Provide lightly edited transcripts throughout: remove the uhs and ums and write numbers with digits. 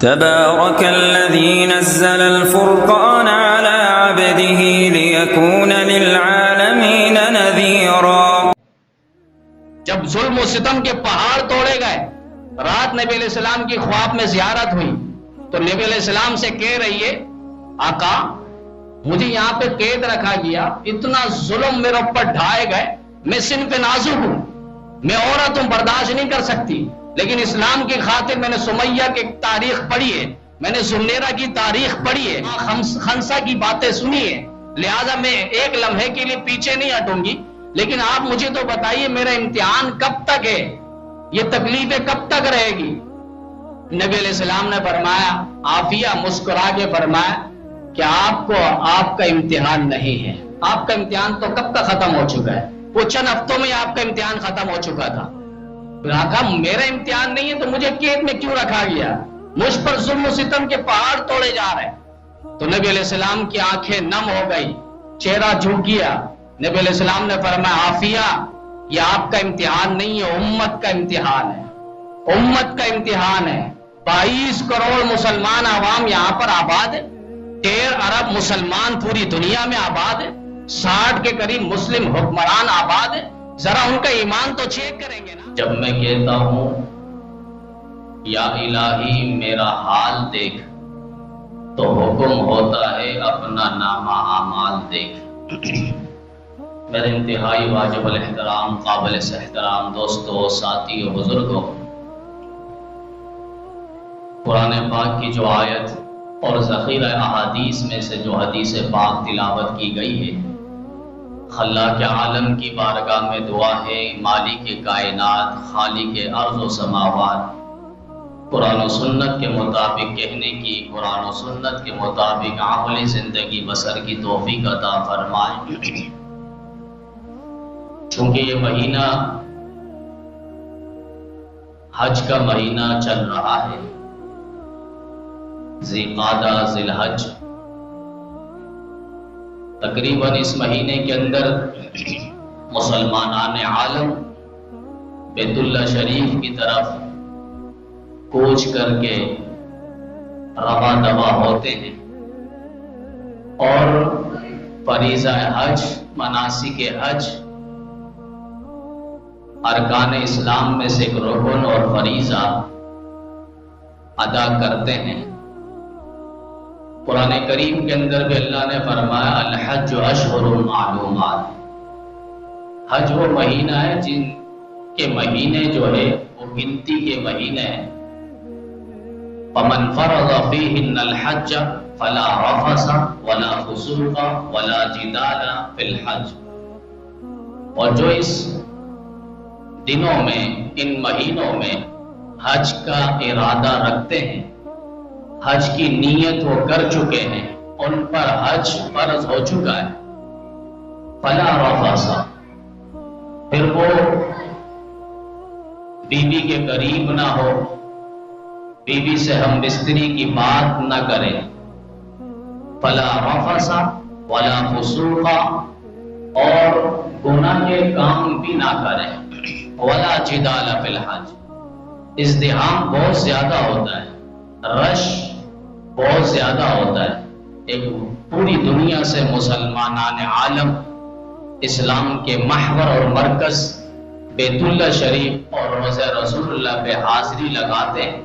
تبارك الذي نزل الفرقان على عبده ليكون للعالمين نذيرا۔ جب ظلم و ستم کے پہاڑ توڑے گئے، رات نبی علیہ السلام کی خواب میں زیارت ہوئی تو نبی علیہ السلام سے کہہ رہی ہے، آقا مجھے یہاں پہ قید رکھا گیا، اتنا ظلم میرے اوپر ڈھائے گئے، میں صنف نازک ہوں، میں عورت ہوں، برداشت نہیں کر سکتی، لیکن اسلام کی خاطر میں نے سمیہ کی تاریخ پڑھی ہے، میں نے زنیرہ کی تاریخ پڑھی ہے، خنسا کی باتیں سنی ہے، لہذا میں ایک لمحے کے لیے پیچھے نہیں ہٹوں گی، لیکن آپ مجھے تو بتائیے میرا امتحان کب تک ہے، یہ تکلیفیں کب تک رہے گی؟ نبی علیہ السلام نے فرمایا، عافیہ مسکرا کے فرمایا کہ آپ کو آپ کا امتحان نہیں ہے، آپ کا امتحان تو کب تک ختم ہو چکا ہے، وہ چند ہفتوں میں آپ کا امتحان ختم ہو چکا تھا۔ کہا میرا امتحان نہیں ہے تو مجھے قید میں کیوں رکھا گیا، مجھ پر ظلم و ستم کے پہاڑ توڑے جا رہے ہیں۔ تو نبی علیہ السلام کی آنکھیں نم ہو گئی، چہرہ جھک گیا۔ نبی علیہ السلام نے فرمایا، عافیہ یہ آپ کا امتحان نہیں ہے، امت کا امتحان ہے، امت کا امتحان ہے۔ 22 کروڑ مسلمان عوام یہاں پر آباد ہے، 13 ارب مسلمان پوری دنیا میں آباد ہے، 60 کے قریب مسلم حکمران آباد ہے، ذرا ان کا ایمان تو چیک کریں گے نا۔ جب میں کہتا ہوں یا الہی میرا حال دیکھ تو حکم ہوتا ہے اپنا نامہ اعمال دیکھ۔ میرے انتہائی واجب الاحترام، قابل احترام دوستو، ساتھی و بزرگوں، قرآن پاک کی جو آیت اور ذخیرہ احادیث میں سے جو حدیث پاک تلاوت کی گئی ہے، خلاق عالم کی بارگاہ میں دعا ہے، مالک کائنات، خالق ارض و سماوات، قرآن و سنت کے مطابق کہنے کی، قرآن و سنت کے مطابق عملی زندگی بسر کی توفیق عطا فرمائے۔ چونکہ یہ مہینہ حج کا مہینہ چل رہا ہے، ذی قعدہ، ذی الحج، تقریباً اس مہینے کے اندر مسلمانان عالم بیت اللہ شریف کی طرف کوچ کر کے رواں دوا ہوتے ہیں اور فریضہ حج، مناسک حج، ارکان اسلام میں سے ایک رکن اور فریضہ ادا کرتے ہیں۔ قرآن کریم کے اندر بھی اللہ نے فرمایا، الحج اشہر معلومات، حج وہ مہینہ ہے جن کے مہینے جو ہے وہ گنتی کے مہینے ہیں۔ فمن فرض فیہن الحج فلا رفث ولا فسوق ولا جدال فی الحج، اور جو اس دنوں میں، ان مہینوں میں حج کا ارادہ رکھتے ہیں، حج کی نیت وہ کر چکے ہیں، ان پر حج فرض ہو چکا ہے، فلا رفث، پھر وہ بیوی کے قریب نہ ہو، بیوی سے ہم بستری کی بات نہ کرے، فلا رفث ولا فسوق، اور گناہ کے کام بھی نہ کرے، ولا جدال فی الحج، ازدحام بہت زیادہ ہوتا ہے، رش بہت زیادہ ہوتا ہے، ایک پوری دنیا سے مسلمانان عالم اسلام کے محور اور مرکز بیت اللہ شریف اور روضہ رسول اللہ پہ حاضری لگاتے ہیں۔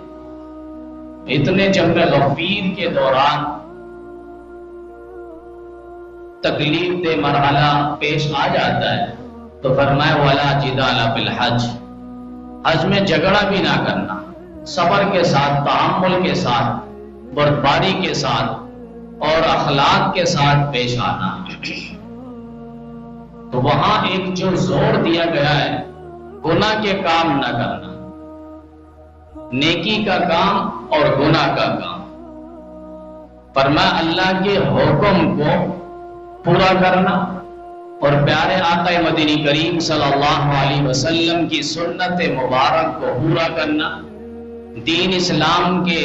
اتنے جنگ غفیر کے دوران تکلیف دہ مرحلہ پیش آ جاتا ہے تو فرمایا ولا جدال فی الحج، حج میں جھگڑا بھی نہ کرنا، صبر کے ساتھ، تحمل کے ساتھ، بردباری کے ساتھ اور اخلاق کے ساتھ پیش آنا۔ تو وہاں ایک جو زور دیا گیا ہے، گناہ کے کام نہ کرنا، نیکی کا کام اور گناہ کا کام، فرمایا اللہ کے حکم کو پورا کرنا اور پیارے آقا مدنی کریم صلی اللہ علیہ وسلم کی سنت مبارک کو پورا کرنا، دین اسلام کے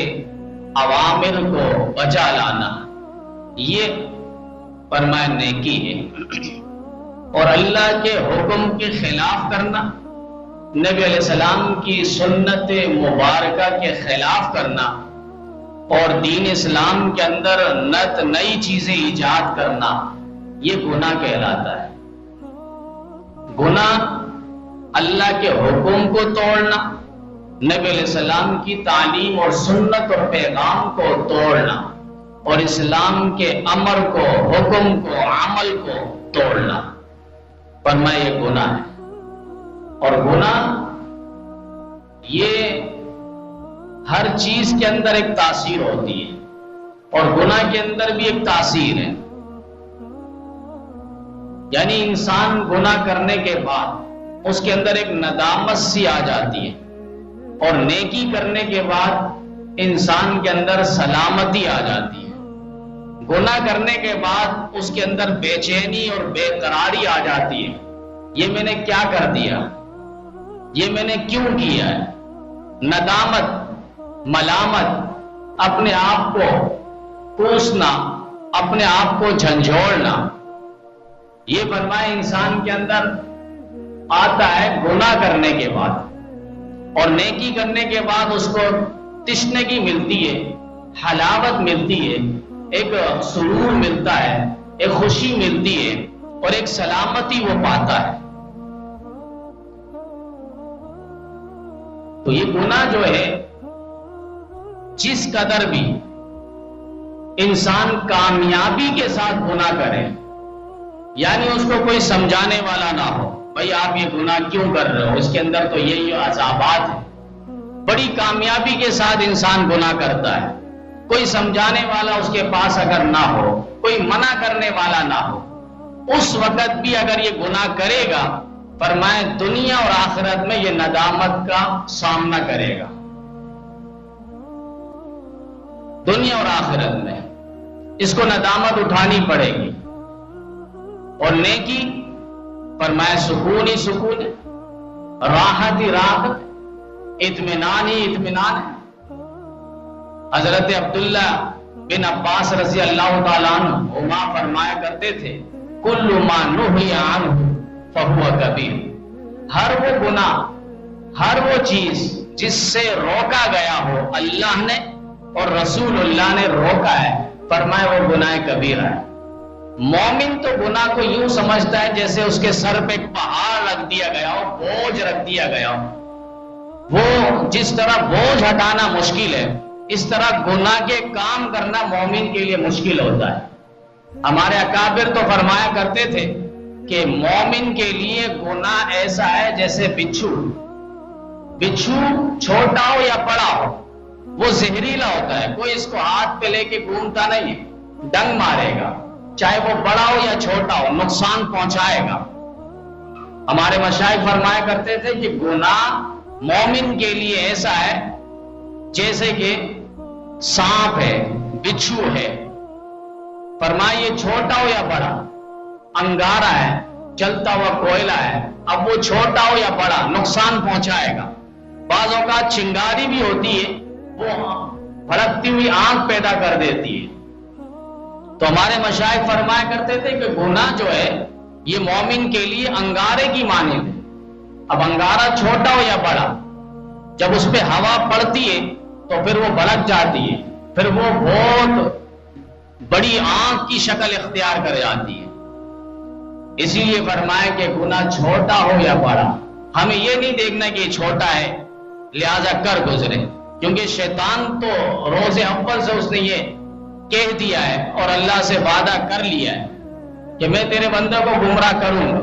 اوامر کو بجا لانا، یہ فرمایا نیکی ہے۔ اور اللہ کے حکم کے خلاف کرنا، نبی علیہ السلام کی سنت مبارکہ کے خلاف کرنا، اور دین اسلام کے اندر نئی چیزیں ایجاد کرنا، یہ گناہ کہلاتا ہے۔ گناہ اللہ کے حکم کو توڑنا، نبی علیہ السلام کی تعلیم اور سنت اور پیغام کو توڑنا، اور اسلام کے امر کو، حکم کو، عمل کو توڑنا، فرمایا یہ گناہ ہے۔ اور گناہ یہ ہر چیز کے اندر ایک تاثیر ہوتی ہے، اور گناہ کے اندر بھی ایک تاثیر ہے۔ یعنی انسان گناہ کرنے کے بعد اس کے اندر ایک ندامت سی آ جاتی ہے، اور نیکی کرنے کے بعد انسان کے اندر سلامتی آ جاتی ہے۔ گناہ کرنے کے بعد اس کے اندر بے چینی اور بے قراری آ جاتی ہے، یہ میں نے کیا کر دیا، یہ میں نے کیوں کیا ہے۔ ندامت، ملامت، اپنے آپ کو کوسنا، اپنے آپ کو جھنجھوڑنا، یہ فرمایا انسان کے اندر آتا ہے گناہ کرنے کے بعد۔ اور نیکی کرنے کے بعد اس کو تشنگی ملتی ہے، حلاوت ملتی ہے، ایک سرور ملتا ہے، ایک خوشی ملتی ہے، اور ایک سلامتی وہ پاتا ہے۔ تو یہ گناہ جو ہے، جس قدر بھی انسان کامیابی کے ساتھ گناہ کرے، یعنی اس کو کوئی سمجھانے والا نہ ہو، بھائی آپ یہ گناہ کیوں کر رہے ہو، اس کے اندر تو یہی عذابات ہیں، بڑی کامیابی کے ساتھ انسان گناہ کرتا ہے، کوئی سمجھانے والا اس کے پاس اگر نہ ہو، کوئی منع کرنے والا نہ ہو، اس وقت بھی اگر یہ گناہ کرے گا، فرمائے دنیا اور آخرت میں یہ ندامت کا سامنا کرے گا۔ دنیا اور آخرت میں اس کو ندامت اٹھانی پڑے گی۔ اور نیکی فرمائے سکون ہی سکون ہے، راحت ہی راحت، اطمینان ہی اطمینان ہے۔ حضرت عبداللہ بن عباس رضی اللہ تعالیٰ عنہ فرمایا کرتے تھے، کل ما نہی عنہ فہو کبیر۔ ہر وہ گناہ، ہر وہ چیز جس سے روکا گیا ہو، اللہ نے اور رسول اللہ نے روکا ہے، فرمایا وہ گناہ کبیرہ ہے۔ مومن تو گناہ کو یوں سمجھتا ہے جیسے اس کے سر پہ ایک پہاڑ رکھ دیا گیا ہو، بوجھ رکھ دیا گیا ہو۔ وہ جس طرح بوجھ ہٹانا مشکل ہے، اس طرح گناہ کے کام کرنا مومن کے لیے مشکل ہوتا ہے۔ ہمارے اکابر تو فرمایا کرتے تھے کہ مومن کے لیے گناہ ایسا ہے جیسے بچھو چھوٹا ہو یا بڑا ہو، وہ زہریلا ہوتا ہے، کوئی اس کو ہاتھ پہ لے کے گھومتا نہیں ہے، ڈنگ مارے گا، چاہے وہ بڑا ہو یا چھوٹا ہو، نقصان پہنچائے گا۔ ہمارے مشائخ فرمایا کرتے تھے کہ گناہ مومن کے لیے ایسا ہے جیسے کہ سانپ ہے، بچھو ہے، فرمایا یہ چھوٹا ہو یا بڑا، انگارہ ہے، جلتا ہوا کوئلہ ہے، اب وہ چھوٹا ہو یا بڑا نقصان پہنچائے گا۔ بعض اوقات چنگاری بھی ہوتی ہے، وہ بھڑکتی ہوئی آنکھ پیدا کر دیتی ہے۔ تو ہمارے مشائخ فرمایا کرتے تھے کہ گناہ جو ہے یہ مومن کے لیے انگارے کی مانند ہے۔ اب انگارہ چھوٹا ہو یا بڑا، جب اس پہ ہوا پڑتی ہے تو پھر وہ بھڑک جاتی ہے، پھر وہ بہت بڑی آنکھ کی شکل اختیار کر جاتی ہے۔ اسی لیے فرمایا کہ گناہ چھوٹا ہو یا بڑا، ہمیں یہ نہیں دیکھنا کہ یہ چھوٹا ہے لہذا کر گزرے، کیونکہ شیطان تو روز اول سے اس نے یہ کہہ دیا ہے اور اللہ سے وعدہ کر لیا ہے کہ میں تیرے بندے کو گمراہ کروں گا،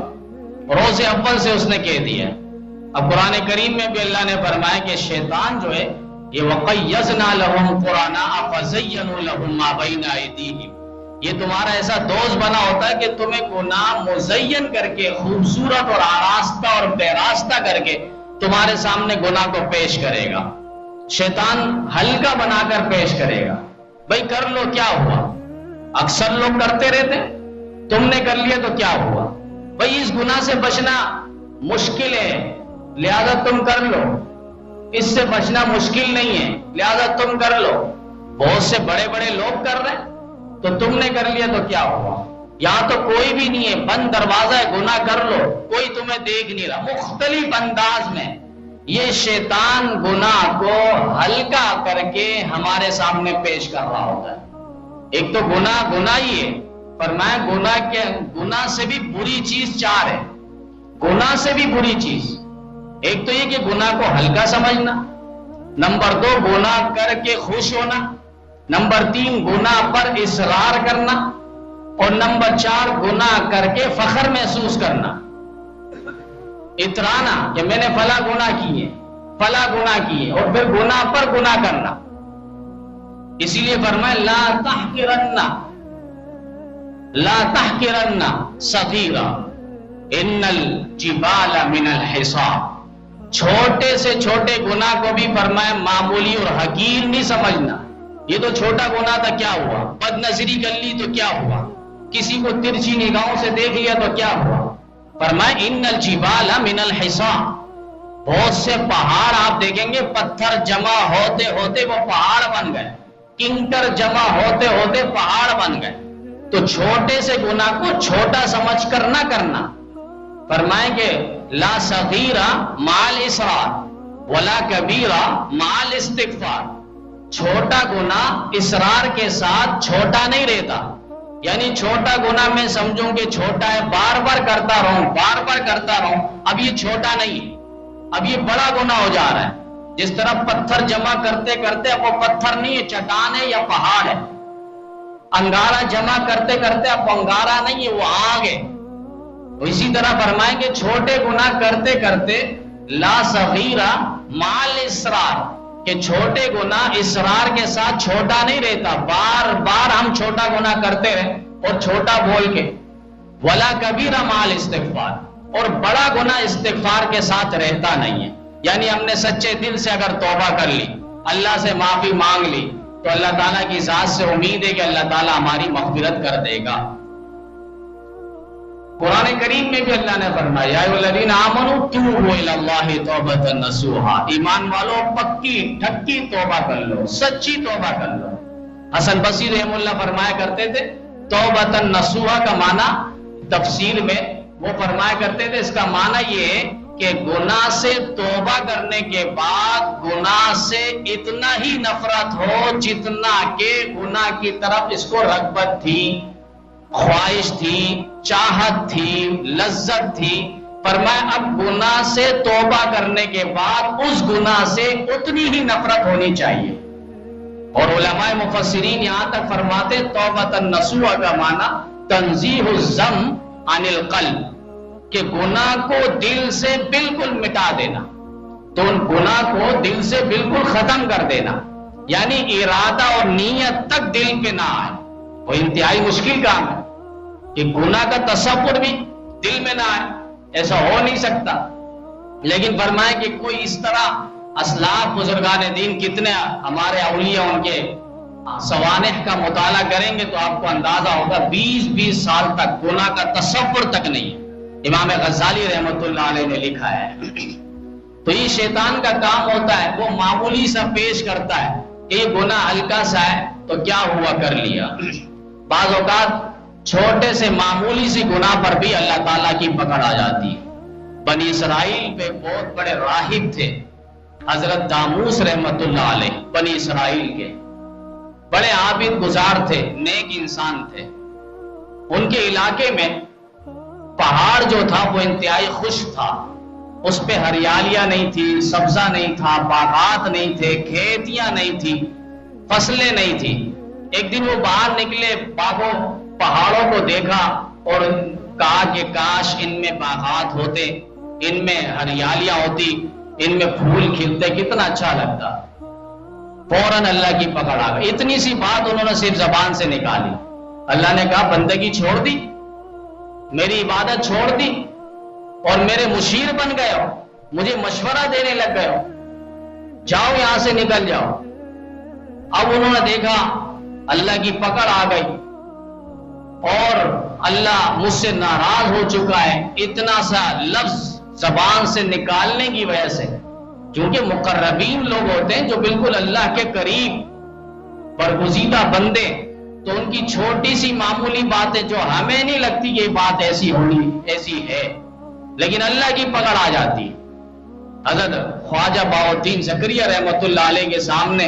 روز اول سے اس نے کہہ دیا ہے۔ اب قرآن کریم میں بھی اللہ نے فرمایا کہ شیطان جو ہے یہ وَقَيَّزْنَا لَهُمْ قُرَانَاءَ فَزَيَّنُوا لَهُم مَّا بَيْنَ أَيْدِيهِمْ، یہ تمہارا ایسا دوست بنا ہوتا ہے کہ تمہیں گناہ مزین کر کے، خوبصورت اور آراستہ اور پیراستہ کر کے تمہارے سامنے گناہ کو پیش کرے گا۔ شیطان ہلکا بنا کر پیش کرے گا، بھائی کر لو کیا ہوا، اکثر لوگ کرتے رہتے، تم نے کر لیا تو کیا ہوا، بھائی اس گناہ سے بچنا مشکل ہے لہذا تم کر لو، اس سے بچنا مشکل نہیں ہے لہذا تم کر لو، بہت سے بڑے بڑے لوگ کر رہے تو تم نے کر لیا تو کیا ہوا، یہاں تو کوئی بھی نہیں ہے، بند دروازہ ہے، گناہ کر لو، کوئی تمہیں دیکھ نہیں رہا، مختلف انداز میں یہ شیطان گناہ کو ہلکا کر کے ہمارے سامنے پیش کر رہا ہوتا ہے۔ ایک تو گناہ ہی ہے، فرمایا گناہ سے بھی بری چیز چار ہے، گناہ سے بھی بری چیز۔ ایک تو یہ کہ گناہ کو ہلکا سمجھنا، نمبر 2 گناہ کر کے خوش ہونا، نمبر 3 گناہ پر اصرار کرنا، اور نمبر 4 گناہ کر کے فخر محسوس کرنا، اترانا کہ میں نے فلاں گناہ کیے، فلاں گناہ کیے، اور پھر گناہ پر گناہ کرنا۔ اسی لیے فرمایا لا تحقرن صغیرا ان الجبال من الحصا، چھوٹے سے چھوٹے گناہ کو بھی فرمایا معمولی اور حقیر نہیں سمجھنا۔ یہ تو چھوٹا گناہ تھا، کیا ہوا؟ بد نظری کر لی تو کیا ہوا؟ کسی کو ترچھی نگاہوں سے دیکھ لیا تو کیا ہوا؟ فرمایا ان الجبال من الحصا، بہت سے پہاڑ آپ دیکھیں گے پتھر جمع ہوتے ہوتے وہ پہاڑ بن گئے، کنکر جمع ہوتے ہوتے پہاڑ بن گئے۔ تو چھوٹے سے گناہ کو چھوٹا سمجھ کر نہ کرنا۔ فرمائیں کہ لا صغیرہ مع الاصرار ولا کبیرہ مع الاستغفار، چھوٹا گناہ اصرار کے ساتھ چھوٹا نہیں رہتا، یعنی چھوٹا گناہ میں سمجھوں کہ چھوٹا ہے، بار بار کرتا رہوں، اب یہ چھوٹا نہیں ہے، اب یہ بڑا گناہ ہو جا رہا ہے۔ جس طرح پتھر جمع کرتے کرتے اب وہ پتھر نہیں ہے، چٹان ہے یا پہاڑ ہے، انگارہ جمع کرتے کرتے اب انگارہ نہیں ہے، وہ آگ ہے۔ اسی طرح فرمائیں کہ چھوٹے گناہ کرتے کرتے لا صغیرہ مع الاصرار، کہ چھوٹے گناہ اصرار کے ساتھ چھوٹا نہیں رہتا، بار بار ہم چھوٹا گناہ کرتے رہے اور چھوٹا بول کے، ولا کبیرہ مع الاستغفار، اور بڑا گناہ استغفار کے ساتھ رہتا نہیں ہے۔ یعنی ہم نے سچے دل سے اگر توبہ کر لی، اللہ سے معافی مانگ لی، تو اللہ تعالیٰ کی ذات سے امید ہے کہ اللہ تعالیٰ ہماری مغفرت کر دے گا۔ قرآن کریم میں بھی اللہ نے فرمایا یا ایھا الذین آمنوا توبوا الی اللہ توبۃ نصوحا، ایمان والو پکی ٹھکی توبہ کر لو، سچی توبہ کر لو۔ حسن بصری رحمہ اللہ فرمایا کرتے تھے توبۃ نصوحا کا معنی تفسیر میں وہ فرمایا کرتے تھے، اس کا معنی یہ ہے کہ گناہ سے توبہ کرنے کے بعد گناہ سے اتنا ہی نفرت ہو جتنا کہ گناہ کی طرف اس کو رغبت تھی، خواہش تھی، چاہت تھی، لذت تھی۔ فرمایا اب گناہ سے توبہ کرنے کے بعد اس گناہ سے اتنی ہی نفرت ہونی چاہیے۔ اور علماء مفسرین یہاں تک فرماتے توبۃ نصوحا کا معنی تنزیہ الذم عن القلب، کہ گناہ کو دل سے بالکل مٹا دینا، تو ان گناہ کو دل سے بالکل ختم کر دینا، یعنی ارادہ اور نیت تک دل پہ نہ آئے۔ وہ انتہائی مشکل کام ہے کہ گناہ کا تصور بھی دل میں نہ آئے، ایسا ہو نہیں سکتا۔ لیکن فرمائے کہ کوئی اس طرح اسلاف بزرگان دین کتنے ہمارے اولیاء ان کے سوانح کا مطالعہ کریں گے تو آپ کو اندازہ ہوگا 20 سال تک گناہ کا تصور تک نہیں۔ امام غزالی رحمۃ اللہ علیہ نے لکھا ہے۔ تو یہ شیطان کا کام ہوتا ہے، وہ معمولی سا پیش کرتا ہے کہ یہ گناہ ہلکا سا ہے تو کیا ہوا کر لیا۔ بعض اوقات چھوٹے سے معمولی سی گناہ پر بھی اللہ تعالیٰ کی پکڑ آ جاتی ہے۔ بنی اسرائیل پہ بہت بڑے راہب تھے، حضرت داموس رحمۃ اللہ علیہ، بنی اسرائیل کے بڑے عابد گزار تھے، نیک انسان تھے۔ ان کے علاقے میں پہاڑ جو تھا وہ انتہائی خشک تھا، اس پہ ہریالیاں نہیں تھی، سبزہ نہیں تھا، باغات نہیں تھے، کھیتیاں نہیں تھی، فصلیں نہیں تھی۔ ایک دن وہ باہر نکلے، باغوں پہاڑوں کو دیکھا اور کہا کہ کاش ان میں باغات ہوتے، ان میں ہریالیاں ہوتی، ان میں پھول کھلتے، کتنا اچھا لگتا۔ فوراً اللہ کی پکڑ آ گئی۔ اتنی سی بات انہوں نے صرف زبان سے نکالی۔ اللہ نے کہا بندگی چھوڑ دی، میری عبادت چھوڑ دی اور میرے مشیر بن گئے ہو، مجھے مشورہ دینے لگ گئے ہو، جاؤ یہاں سے نکل جاؤ۔ اب انہوں نے دیکھا اللہ کی پکڑ آ گئی اور اللہ مجھ سے ناراض ہو چکا ہے، اتنا سا لفظ زبان سے نکالنے کی وجہ سے۔ کیونکہ مقربین لوگ ہوتے ہیں جو بالکل اللہ کے قریب برگزیدہ بندے، تو ان کی چھوٹی سی معمولی باتیں جو ہمیں نہیں لگتی کہ یہ بات ایسی ہونی ایسی ہے، لیکن اللہ کی پکڑ آ جاتی ہے۔ حضرت خواجہ بہاؤالدین زکریا رحمۃ اللہ علیہ کے سامنے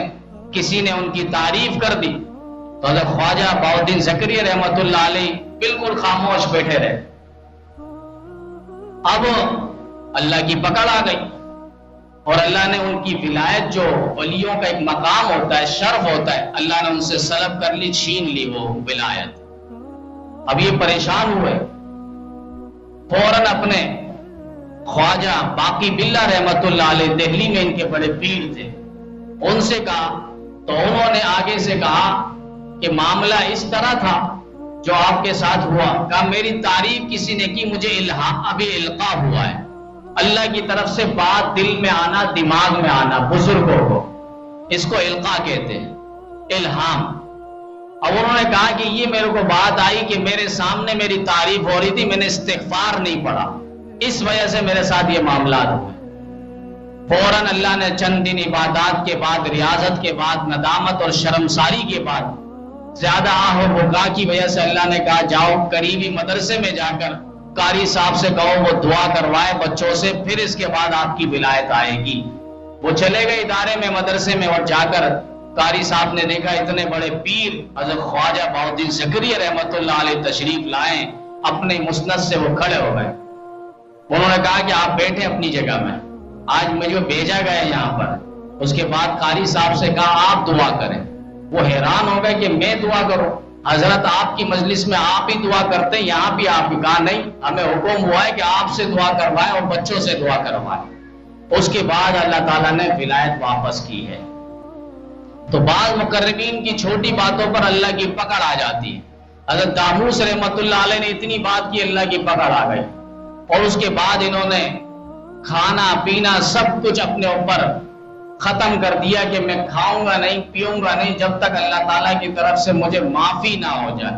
کسی نے ان کی تعریف کر دی تو حضرت خواجہ بہاؤالدین زکریا رحمۃ اللہ علیہ بالکل خاموش بیٹھے رہے. اب اللہ کی پکڑ آ گئی اور اللہ نے ان کی ولایت، جو ولیوں کا ایک مقام ہوتا ہے، شرف ہوتا ہے، اللہ نے ان سے سلب کر لی، چھین لی وہ ولایت. اب یہ پریشان ہوئے، فوراً اپنے خواجہ باقی باللہ رحمت اللہ علیہ، دہلی میں ان کے بڑے پیر تھے، ان سے کہا تو انہوں نے آگے سے کہا کہ معاملہ اس طرح تھا جو آپ کے ساتھ ہوا. کہا میری تعریف کسی نے کی، مجھے ابھی القاء ہوا ہے. اللہ کی طرف سے بات دل میں آنا، دماغ میں آنا، بزرگوں کو اس کو القاء کہتے ہیں، الہام. اب انہوں نے کہا کہ یہ میرے کو بات آئی کہ میرے سامنے میری تعریف ہو رہی تھی، میں نے استغفار نہیں پڑھا، اس وجہ سے میرے ساتھ یہ معاملات ہوئے. فوراً اللہ نے چند دن عبادات کے بعد، ریاضت کے بعد، ندامت اور شرمساری کے بعد، زیادہ آہ و بکا کی وجہ سے اللہ نے کہا جاؤ قریبی مدرسے میں جا کر قاری صاحب سے کہو وہ دعا کروائے بچوں سے، پھر اس کے بعد آپ کی ولایت آئے گی. وہ چلے گئے ادارے میں، مدرسے میں، اور جا کر قاری صاحب نے دیکھا اتنے بڑے پیر حضرت خواجہ بہاؤالدین زکریا رحمۃ اللہ علیہ تشریف لائے، اپنے مسند سے وہ کھڑے ہو گئے. انہوں نے کہا کہ آپ بیٹھے اپنی جگہ میں، آج مجھے بھیجا گیا یہاں پر. اس کے بعد قاری صاحب سے کہا آپ دعا کریں. وہ حیران ہو گئے کہ میں دعا کروں، حضرت آپ کی مجلس میں آپ ہی دعا کرتے ہیں، یہاں بھی آپ. کہا نہیں، ہمیں حکم ہوا ہے کہ آپ سے دعا کروائے اور بچوں سے دعا کروائے. اس کے بعد اللہ تعالیٰ نے ولایت واپس کی ہے. تو بعض مقربین کی چھوٹی باتوں پر اللہ کی پکڑ آ جاتی ہے. حضرت داموس رحمت اللہ علیہ نے اتنی بات کی، اللہ کی پکڑ آ گئی، اور اس کے بعد انہوں نے کھانا پینا سب کچھ اپنے اوپر ختم کر دیا کہ میں کھاؤں گا نہیں، پیوں گا نہیں جب تک اللہ تعالیٰ کی طرف سے مجھے معافی نہ ہو جائے،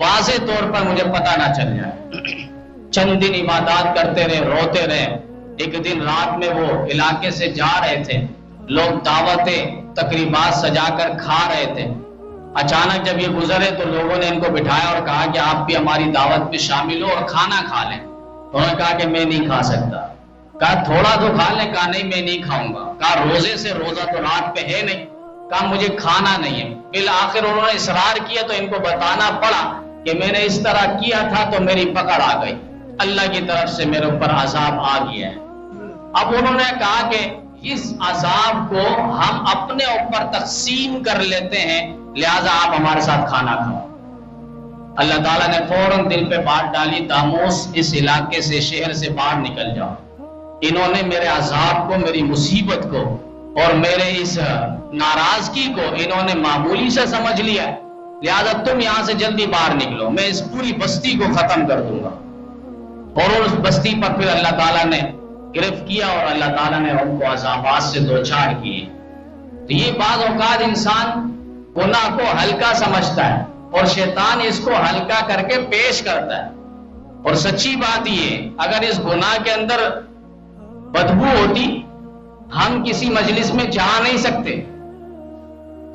واضح طور پر مجھے پتہ نہ چل جائے. چند دن عبادات کرتے رہے، روتے رہے. ایک دن رات میں وہ علاقے سے جا رہے تھے، لوگ دعوتیں تقریبات سجا کر کھا رہے تھے. اچانک جب یہ گزرے تو لوگوں نے ان کو بٹھایا اور کہا کہ آپ بھی ہماری دعوت میں شامل ہو اور کھانا کھا لیں. انہوں نے کہا کہ میں نہیں کھا سکتا. کہا تھوڑا تو کھا لیں. کہا نہیں میں نہیں کھاؤں گا. کہا روزے سے روزہ تو رات پہ ہے نہیں. کہا مجھے کھانا نہیں ہے. بالآخر انہوں نے اصرار کیا تو ان کو بتانا پڑا کہ میں نے اس طرح کیا تھا تو میری پکڑ آ گئی، اللہ کی طرف سے میرے اوپر عذاب آ گیا ہے. اب انہوں نے کہا کہ اس عذاب کو ہم اپنے اوپر تقسیم کر لیتے ہیں، لہذا آپ ہمارے ساتھ کھانا کھاؤ. اللہ تعالیٰ نے فوراً دل پہ بات ڈالی، داموس اس علاقے سے، شہر سے باہر نکل جاؤ. انہوں نے میرے عذاب کو، میری مصیبت کو اور میرے اس ناراضگی کو انہوں نے معمولی سے سمجھ لیا، لہذا تم یہاں سے جلدی باہر نکلو، میں اس پوری بستی کو ختم کر دوں گا. اور اس بستی پر پھر اللہ تعالیٰ نے گرفت کیا اور اللہ تعالیٰ نے ان کو عذابات سے دوچار کیے. تو یہ بعض اوقات انسان گناہ کو ہلکا سمجھتا ہے اور شیطان اس کو ہلکا کر کے پیش کرتا ہے. اور سچی بات یہ، اگر اس گناہ کے اندر بدبو ہوتی ہم کسی مجلس میں جا نہیں سکتے.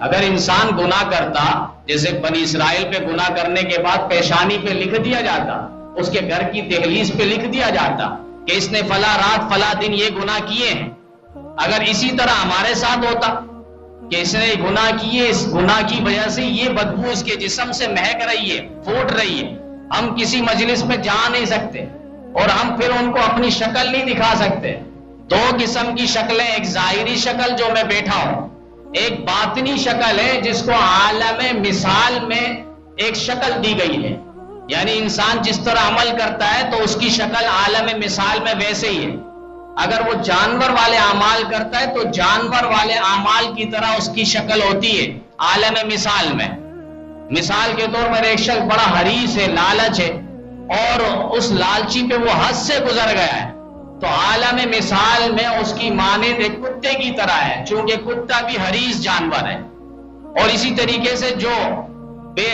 اگر انسان گناہ کرتا، جیسے بنی اسرائیل پہ گناہ کرنے کے بعد پیشانی پہ لکھ دیا جاتا، اس کے گھر کی دہلیز پہ لکھ دیا جاتا کہ اس نے فلاں رات فلاں دن یہ گناہ کیے ہیں. اگر اسی طرح ہمارے ساتھ ہوتا کہ اس نے گناہ کیے، اس گناہ کی وجہ سے یہ بدبو اس کے جسم سے مہک رہی ہے، پھوٹ رہی ہے، ہم کسی مجلس میں جا نہیں سکتے اور ہم پھر ان کو اپنی شکل نہیں دکھا سکتے. دو قسم کی شکلیں، ایک ظاہری شکل جو میں بیٹھا ہوں، ایک باطنی شکل ہے جس کو عالم مثال میں ایک شکل دی گئی ہے. یعنی انسان جس طرح عمل کرتا ہے تو اس کی شکل عالم مثال میں ویسے ہی ہے. اگر وہ جانور والے اعمال کرتا ہے تو جانور والے اعمال کی طرح اس کی شکل ہوتی ہے عالم مثال میں. مثال کے طور پر ایک شخص بڑا حریص ہے، لالچ ہے، اور اس لالچی پہ وہ حد سے گزر گیا ہے، تو عالم مثال میں اس کی مانند ایک کتے کی طرح ہے، چونکہ کتا بھی حریص جانور ہے. اور اسی طریقے سے جو بے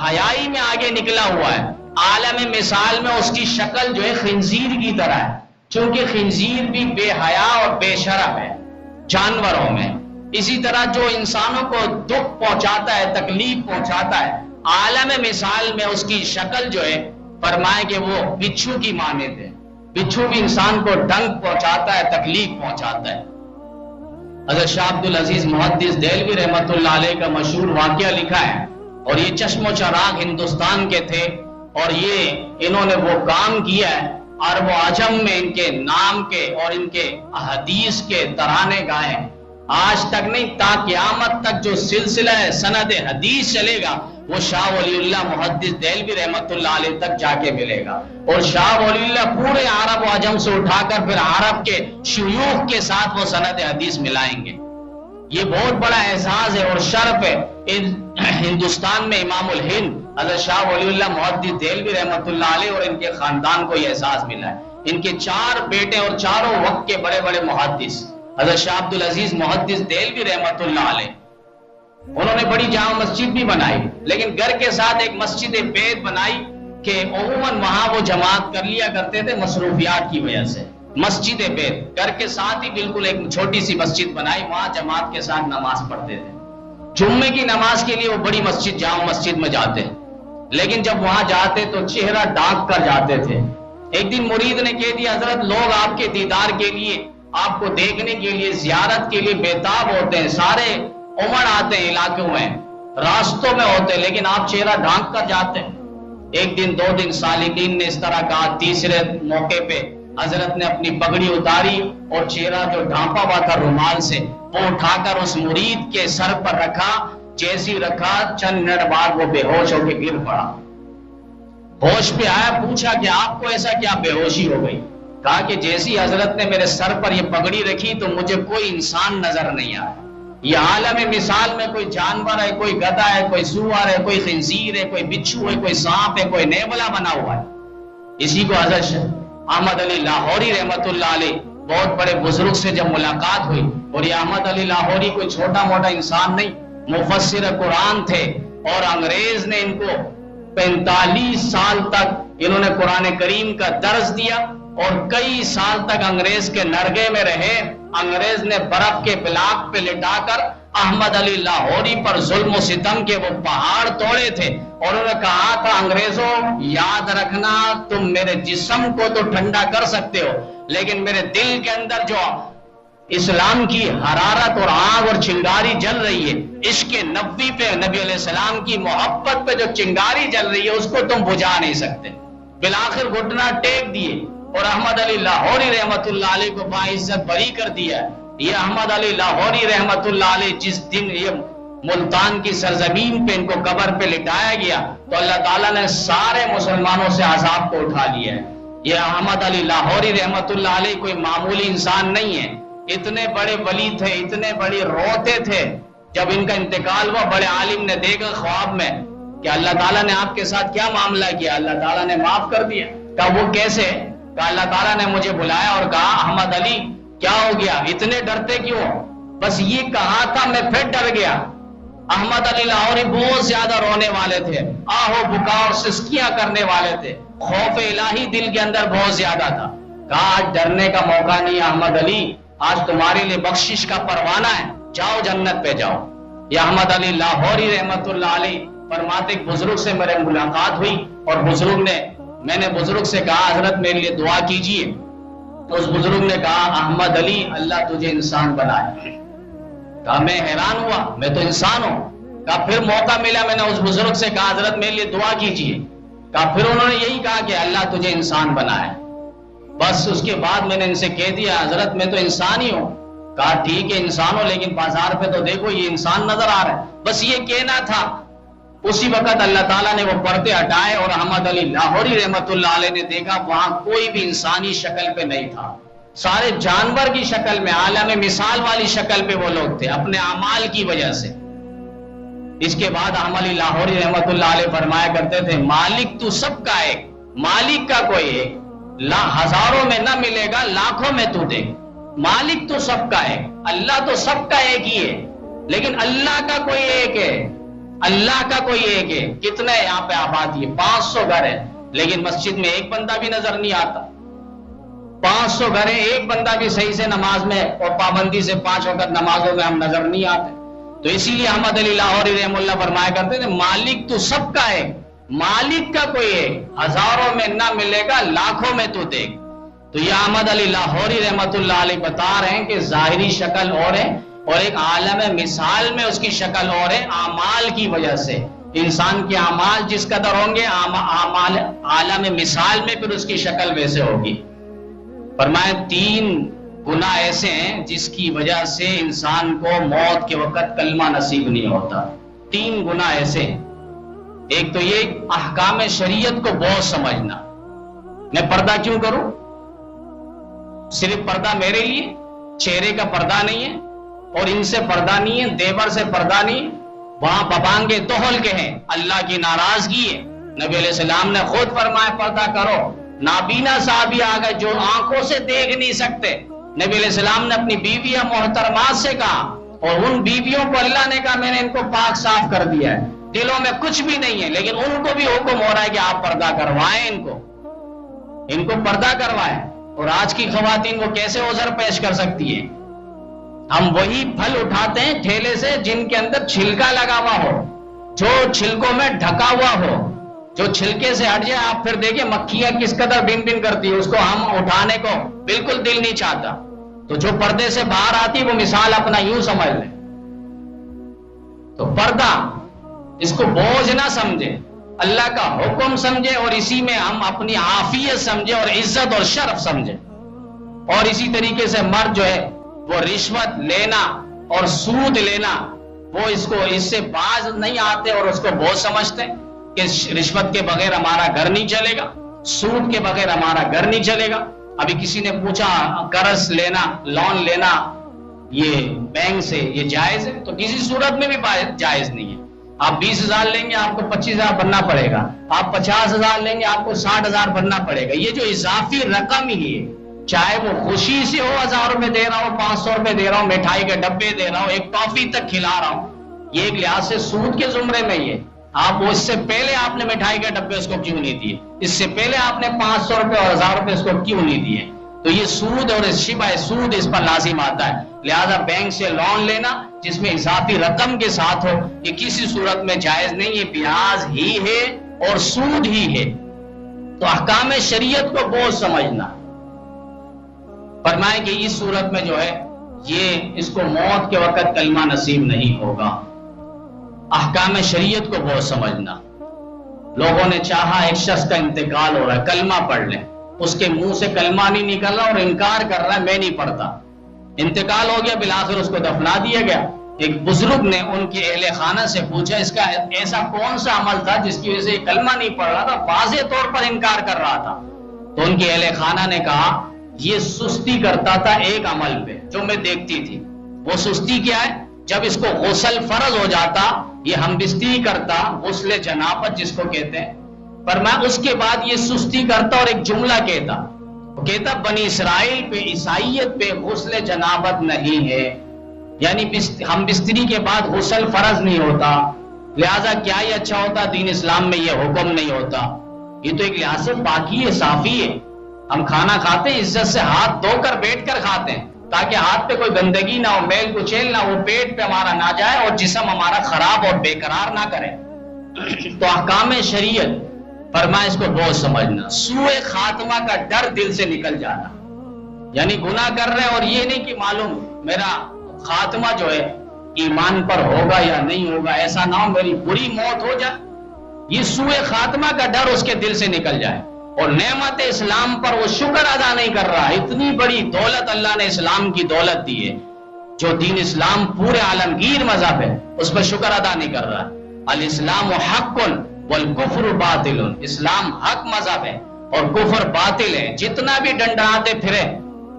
حیائی میں آگے نکلا ہوا ہے، عالم مثال میں اس کی شکل جو ہے خنزیر کی طرح ہے، چونکہ خنزیر بھی بے حیا اور بے شرم ہے جانوروں میں. اسی طرح جو انسانوں کو دکھ پہنچاتا ہے، تکلیف پہنچاتا ہے، عالم مثال میں اس کی شکل جو ہے فرمائے کہ وہ بچھو کی مانند ہے. بچھو بھی انسان کو ڈنک پہنچاتا ہے، تکلیف پہنچاتا ہے۔ حضرت شاہ عبد العزیز محدث دہلوی رحمۃ اللہ علیہ کا مشہور واقعہ لکھا ہے، اور یہ چشم و چراغ ہندوستان کے تھے، اور یہ انہوں نے وہ کام کیا ہے، عرب و عجم میں ان کے نام کے اور ان کے حدیث کے ترانے گائے ہیں۔ آج تک نہیں، تا قیامت تک جو سلسلہ سند حدیث چلے گا وہ شاہ ولی اللہ محدث دہلوی رحمۃ اللہ علیہ تک جا کے ملے گا، اور شاہ ولی اللہ پورے عرب و عجم سے اٹھا کر پھر عرب کے شیوخ کے ساتھ وہ سند حدیث ملائیں گے۔ یہ بہت بڑا اعزاز ہے اور شرف ہے۔ ہندوستان میں امام الہند حضرت شاہ ولی اللہ محدث دہلوی رحمۃ اللہ علیہ اور ان کے خاندان کو یہ اعزاز ملا ہے۔ ان کے 4 بیٹے اور چاروں وقت کے بڑے بڑے محدث، حضرت شاہ عبد العزیز محدث دہلوی رحمۃ اللہ علیہ، انہوں نے بڑی جامع مسجد بھی بنائی، لیکن گھر کے ساتھ ایک مسجد بیت بنائی کہ عموماً وہاں وہ جماعت کر لیا کرتے تھے مصروفیات کی وجہ سے۔ مسجد بیت گھر کے ساتھ ہی بالکل ایک چھوٹی سی مسجد بنائی، وہاں جماعت کے ساتھ نماز پڑھتے تھے۔ جمعے کی نماز کے لیے وہ بڑی مسجد جامع مسجد میں جاتے، لیکن جب وہاں جاتے تو چہرہ ڈھانپ کر جاتے تھے۔ ایک دن مرید نے کہہ دیا، حضرت لوگ آپ کے دیدار کے لیے، آپ کو دیکھنے کے لیے، زیارت کے لیے بےتاب ہوتے ہیں، سارے امڑ آتے ہیں علاقوں میں، راستوں میں ہوتے ہیں، لیکن آپ چہرہ ڈھانپ کر جاتے ہیں۔ ایک دن 2 دن سالکین نے اس طرح کہا، تیسرے موقع پہ حضرت نے اپنی پگڑی اتاری اور چہرہ جو ڈھانپا ہوا تھا رومال سے وہ اٹھا کر اس مرید کے سر پر رکھا، جیسی رکھا چند منٹ بعد وہ بے ہوش ہو کے گر پڑا۔ ہوش پہ آیا، پوچھا کہ آپ کو ایسا کیا بے ہوشی ہو گئی؟ کہا کہ جیسی حضرت نے میرے سر پر یہ پگڑی رکھی تو مجھے کوئی انسان نظر نہیں آیا، یہ عالم مثال میں کوئی جانور ہے، کوئی گدھا ہے، کوئی سوار ہے، کوئی خنزیر ہے، کوئی بچھو ہے، کوئی سانپ ہے، کوئی نیبلا بنا ہوا ہے۔ اسی کو حضرت احمد علی لاہوری رحمت اللہ علیہ بہت بڑے بزرگ سے جب ملاقات ہوئی، اور یہ احمد علی لاہوری کوئی چھوٹا موٹا انسان نہیں، مفسر قرآن تھے، اور انگریز نے ان کو 45 سال تک انہوں نے قرآن کریم کا درس دیا، اور کئی سال تک انگریز کے نرگے میں رہے۔ انگریز نے برف کے بلاک پہ لٹا کر احمد علی لاہوری پر ظلم و ستم کے وہ پہاڑ توڑے تھے، اور انہوں نے کہا تھا، انگریزوں یاد رکھنا، تم میرے جسم کو تو ٹھنڈا کر سکتے ہو، لیکن میرے دل کے اندر جو اسلام کی حرارت اور آگ اور چنگاری جل رہی ہے، عشق نبوی پہ، نبی علیہ السلام کی محبت پہ جو چنگاری جل رہی ہے، اس کو تم بجھا نہیں سکتے۔ بالآخر گھٹنا ٹیک دیے اور احمد علی لاہوری رحمت اللہ علیہ کو باعزت بری کر دیا۔ یہ احمد علی لاہوری رحمت اللہ علیہ جس دن یہ ملتان کی سرزمین پہ ان کو قبر پہ لٹایا گیا تو اللہ تعالیٰ نے سارے مسلمانوں سے عذاب کو اٹھا لیا ہے۔ یہ احمد علی لاہوری رحمت اللہ علیہ کوئی معمولی انسان نہیں ہے، اتنے بڑے ولی تھے، اتنے بڑے روتے تھے۔ جب ان کا انتقال ہوا، بڑے عالم نے دیکھا خواب میں کہ اللہ تعالیٰ نے آپ کے ساتھ کیا معاملہ کیا، اللہ تعالیٰ نے معاف کر دیا۔ کہا وہ کیسے؟ کہا اللہ تعالیٰ نے مجھے بلایا اور کہا، احمد علی کیا ہو گیا، اتنے ڈرتے کیوں؟ بس یہ کہا تھا، میں پھر ڈر گیا۔ احمد علی لاہوری بہت زیادہ رونے والے تھے، آہو بکا اور سسکیاں کرنے والے تھے، خوف الہی دل کے اندر بہت زیادہ تھا۔ کہا آج ڈرنے کا موقع نہیں ہے احمد علی، آج تمہارے لیے بخشش کا پروانہ ہے، جاؤ جنت پہ جاؤ۔ یہ احمد علی لاہوری رحمت اللہ علیہ فرماتے ایک بزرگ سے میرے ملاقات ہوئی، اور میں نے بزرگ سے کہا حضرت میرے لیے دعا کیجئے۔ اس بزرگ نے کہا احمد علی اللہ تجھے انسان بنائے۔ کہا میں حیران ہوا، میں تو انسان ہوں۔ کہا پھر موقع ملا، میں نے اس بزرگ سے کہا حضرت میرے لیے دعا کیجئے۔ کہا پھر انہوں نے یہی کہا کہ اللہ تجھے انسان بنائے۔ بس اس کے بعد میں نے ان سے کہہ دیا حضرت میں تو انسان ہی ہوں۔ کہا ٹھیک ہے انسان ہو، لیکن بازار پہ تو دیکھو یہ انسان نظر آ رہا ہے۔ بس یہ کہنا تھا۔ اسی وقت اللہ تعالیٰ نے وہ پردے ہٹائے اور احمد علی لاہوری رحمت اللہ علیہ نے دیکھا وہاں کوئی بھی انسانی شکل پہ نہیں تھا، سارے جانور کی شکل میں، عالم مثال والی شکل پہ وہ لوگ تھے اپنے اعمال کی وجہ سے۔ اس کے بعد احمد علی لاہوری رحمت اللہ علیہ فرمایا کرتے تھے مالک تو سب کا ایک، مالک کا کوئی ایک، ہزاروں میں نہ ملے گا، لاکھوں میں تو دے۔ مالک تو سب کا ایک، اللہ تو سب کا ایک ہی ہے، لیکن اللہ کا کوئی ایک ہے، اللہ کا کوئی ایک ہے۔ کتنے یہاں پہ آبادی ہے؟ 500 گھر ہے، لیکن مسجد میں ایک بندہ بھی نظر نہیں آتا۔ 500 گھر ہے، ایک بندہ بھی صحیح سے نماز میں اور پابندی سے 5 وقت نمازوں میں ہم نظر نہیں آتے۔ تو اسی لیے احمد علی لاہوری رحم اللہ فرمایا کرتے تھے مالک تو سب کا ہے، مالک کا کوئی ہے، ہزاروں میں نہ ملے گا، لاکھوں میں تو دے۔ تو یہ احمد علی لاہوری رحمت اللہ علیہ بتا رہے ہیں کہ ظاہری شکل اور ہے اور ایک عالم مثال میں اس کی شکل اور ہے، اعمال کی وجہ سے انسان کے اعمال جس قدر ہوں گے اعمال عالم مثال میں پھر اس کی شکل ویسے ہوگی۔ فرمائے 3 گناہ ایسے ہیں جس کی وجہ سے انسان کو موت کے وقت کلمہ نصیب نہیں ہوتا۔ 3 گناہ ایسے ہیں۔ ایک تو یہ احکام شریعت کو بہت سمجھنا، میں پردہ کیوں کروں؟ صرف پردہ میرے لیے، چہرے کا پردہ نہیں ہے اور ان سے پردہ نہیں ہے، دیور سے پردہ نہیں ہے، وہاں ببانگے توہل کے ہیں، اللہ کی ناراضگی ہے۔ نبی علیہ السلام نے خود فرمایا پردہ کرو۔ نابینا صحابی آ گئے جو آنکھوں سے دیکھ نہیں سکتے، نبی علیہ السلام نے اپنی بیویاں محترمات سے کہا اور ان بیویوں کو اللہ نے کہا میں نے ان کو پاک صاف کر دیا ہے، دلوں میں کچھ بھی نہیں ہے، لیکن ان کو بھی حکم ہو رہا ہے کہ آپ پردہ کروائیں، ان کو پردہ کروائیں۔ اور آج کی خواتین وہ کیسے عذر پیش کر سکتی ہیں؟ ہم وہی پھل اٹھاتے ہیں ٹھیلے سے جن کے اندر چھلکا لگا ہوا ہو، جو چھلکوں میں ڈھکا ہوا ہو، جو چھلکے سے ہٹ جائے آپ پھر دیکھیں مکھیاں کس قدر بن بن کرتی ہے، اس کو ہم اٹھانے کو بالکل دل نہیں چاہتا۔ تو جو پردے سے باہر آتی وہ مثال اپنا یوں سمجھ لیں۔ تو پردہ اس کو بوجھ نہ سمجھے، اللہ کا حکم سمجھے اور اسی میں ہم اپنی عافیت سمجھے اور عزت اور شرف سمجھے۔ اور اسی طریقے سے مرد جو ہے وہ رشوت لینا اور سود لینا، وہ اس سے باز نہیں آتے اور اس کو بہت سمجھتے کہ رشوت کے بغیر ہمارا گھر نہیں چلے گا، سود کے بغیر ہمارا گھر نہیں چلے گا۔ ابھی کسی نے پوچھا قرض لینا، لون لینا یہ بینک سے یہ جائز ہے؟ تو کسی صورت میں بھی جائز نہیں ہے۔ آپ 20,000 لیں گے آپ کو 25,000 بھرنا پڑے گا، آپ 50,000 لیں گے آپ کو 60,000 بھرنا پڑے گا۔ یہ جو اضافی رقم ہی ہے، چاہے وہ خوشی سے ہو 1000 روپے دے رہا ہوں، 500 روپے دے رہا ہوں، مٹھائی کے ڈبے دے رہا ہوں، ایک ٹافی تک کھلا رہا ہوں، یہ ایک لحاظ سے سود کے زمرے میں ہی ہے۔ آپ اس سے پہلے آپ نے مٹھائی کے ڈبے اس کو کیوں نہیں دیے؟ اس سے پہلے آپ نے 500 روپے اور 1000 روپے اس کو کیوں نہیں دیے؟ تو یہ سود اور شبہ سود اس پر لازم آتا ہے۔ لہذا بینک سے لون لینا جس میں اضافی رقم کے ساتھ ہو یہ کسی صورت میں جائز نہیں، یہ بیاج ہی ہے اور سود ہی ہے۔ تو احکام شریعت کو بہت سمجھنا۔ فرمائے کہ اس صورت میں جو ہے یہ اس کو موت کے وقت کلمہ نصیب نہیں ہوگا۔ احکام شریعت کو بہت سمجھنا۔ لوگوں نے چاہا ایک شخص کا انتقال ہو رہا ہے، کلمہ پڑھ لیں، اس کے منہ سے کلمہ نہیں نکل رہا اور انکار کر رہا ہے میں نہیں پڑھتا۔ انتقال ہو گیا، بالآخر اس کو دفنا دیا گیا۔ ایک بزرگ نے ان کے اہل خانہ سے پوچھا اس کا ایسا کون سا عمل تھا جس کی وجہ سے کلمہ نہیں پڑھ رہا تھا، واضح طور پر انکار کر رہا تھا؟ تو ان کے اہل خانہ نے کہا یہ سستی کرتا تھا ایک عمل پہ جو میں دیکھتی تھی۔ وہ سستی کیا ہے؟ جب اس کو غسل فرض ہو جاتا، یہ ہم بستری کرتا، غسل جنابت جس کو کہتے ہیں، پر میں اس کے بعد یہ سستی کرتا اور ایک جملہ کہتا، وہ کہتا بنی اسرائیل پہ عیسائیت پہ غسل جنابت نہیں ہے، یعنی ہم بستری کے بعد غسل فرض نہیں ہوتا، لہذا کیا یہ اچھا ہوتا دین اسلام میں یہ حکم نہیں ہوتا۔ یہ تو ایک لحاظ سے پاکی ہے، صافی ہے۔ ہم کھانا کھاتے ہیں عزت سے ہاتھ دھو کر بیٹھ کر کھاتے ہیں تاکہ ہاتھ پہ کوئی گندگی نہ ہو، میل کچیل نہ ہو، پیٹ پہ ہمارا نہ جائے اور جسم ہمارا خراب اور بے قرار نہ کرے۔ تو احکام شریعت فرمائے اس کو بہت سمجھنا۔ سوء خاتمہ کا ڈر دل سے نکل جانا، یعنی گناہ کر رہے اور یہ نہیں کہ معلوم میرا خاتمہ جو ہے ایمان پر ہوگا یا نہیں ہوگا، ایسا نہ ہو میری بری موت ہو جائے، یہ سوء خاتمہ کا ڈر اس کے دل سے نکل جائے۔ اور نعمت اسلام پر وہ شکر ادا نہیں کر رہا، اتنی بڑی دولت اللہ نے اسلام کی دولت دی ہے، جو دین اسلام پورے عالمگیر مذہب ہے، اس پر شکر ادا نہیں کر رہا۔ الاسلام حق والکفر باطل، اسلام حق مذہب ہے اور کفر باطل ہے۔ جتنا بھی ڈنڈاتے پھرے